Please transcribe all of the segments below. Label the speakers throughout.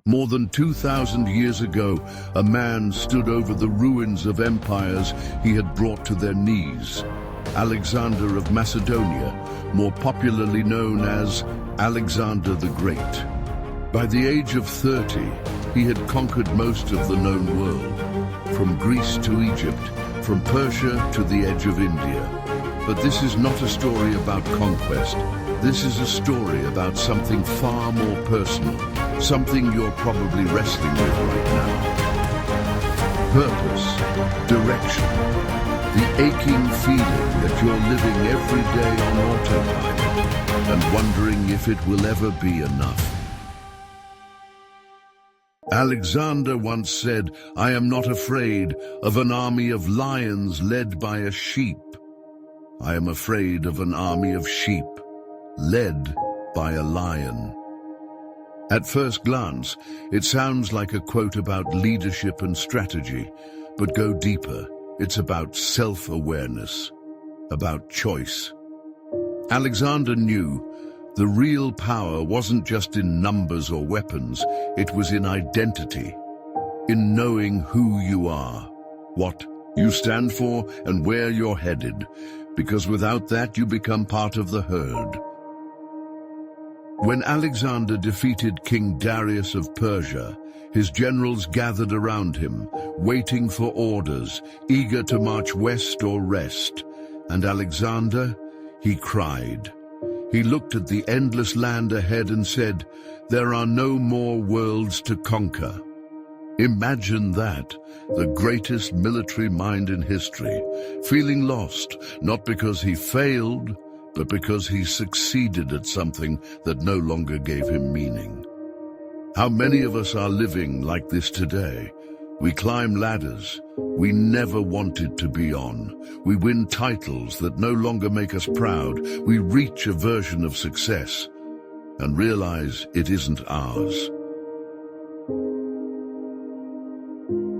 Speaker 1: More than 2,000 years ago, a man stood over the ruins of empires he had brought to their knees. Alexander of Macedonia, more popularly known as Alexander the Great. By the age of 30, he had conquered most of the known world, from Greece to Egypt, from Persia to the edge of India. But this is not a story about conquest. This is a story about something far more personal, something you're probably wrestling with right now. Purpose, direction, the aching feeling that you're living every day on autopilot and wondering if it will ever be enough. Alexander once said, "I am not afraid of an army of lions led by a sheep. I am afraid of an army of sheep led by a lion." At first glance, it sounds like a quote about leadership and strategy, but go deeper. It's about self-awareness, about choice. Alexander knew the real power wasn't just in numbers or weapons, it was in identity, in knowing who you are, what you stand for, and where you're headed, because without that you become part of the herd. When Alexander defeated King Darius of Persia, his generals gathered around him, waiting for orders, eager to march west or rest. And Alexander, he cried. He looked at the endless land ahead and said, "There are no more worlds to conquer." Imagine that, the greatest military mind in history, feeling lost, not because he failed, but because he succeeded at something that no longer gave him meaning. How many of us are living like this today? We climb ladders we never wanted to be on. We win titles that no longer make us proud. We reach a version of success and realize it isn't ours.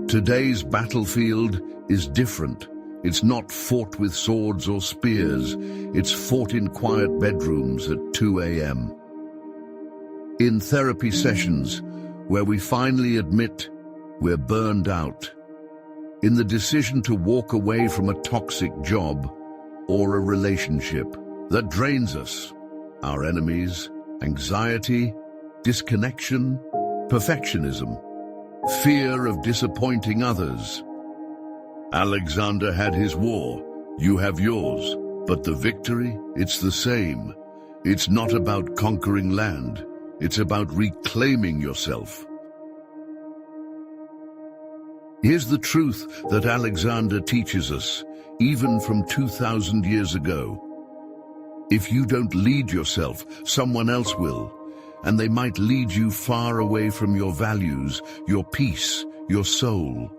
Speaker 1: Today's battlefield is different. It's not fought with swords or spears. It's fought in quiet bedrooms at 2 a.m. In therapy sessions, where we finally admit we're burned out. In the decision to walk away from a toxic job or a relationship that drains us. Our enemies, anxiety, disconnection, perfectionism, fear of disappointing others. Alexander had his war, you have yours, but the victory, it's the same. It's not about conquering land, it's about reclaiming yourself. Here's the truth that Alexander teaches us, even from 2,000 years ago. If you don't lead yourself, someone else will, and they might lead you far away from your values, your peace, your soul.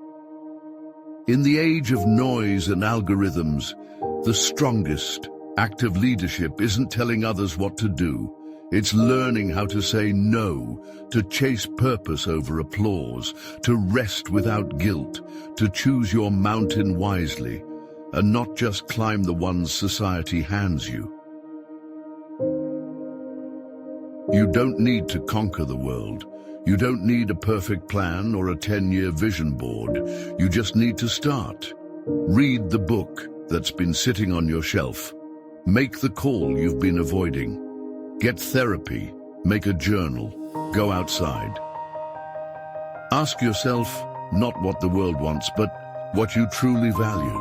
Speaker 1: In the age of noise and algorithms, the strongest act of leadership isn't telling others what to do. It's learning how to say no, to chase purpose over applause, to rest without guilt, to choose your mountain wisely, and not just climb the ones society hands you. You don't need to conquer the world. You don't need a perfect plan or a 10-year vision board. You just need to start. Read the book that's been sitting on your shelf. Make the call you've been avoiding. Get therapy. Make a journal. Go outside. Ask yourself not what the world wants, but what you truly value.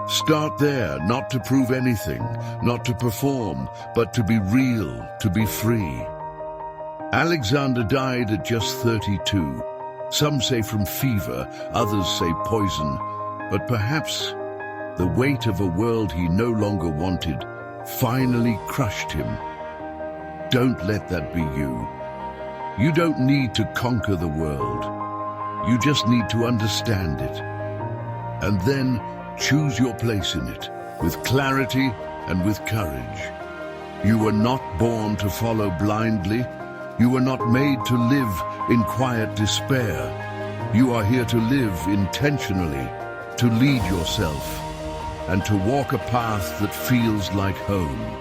Speaker 1: Start there, not to prove anything, not to perform, but to be real, to be free. Alexander died at just 32. Some say from fever, others say poison, but perhaps the weight of a world he no longer wanted finally crushed him. Don't let that be you. You don't need to conquer the world. You just need to understand it. And then choose your place in it, with clarity and with courage. You were not born to follow blindly. You were not made to live in quiet despair. You are here to live intentionally, to lead yourself, and to walk a path that feels like home.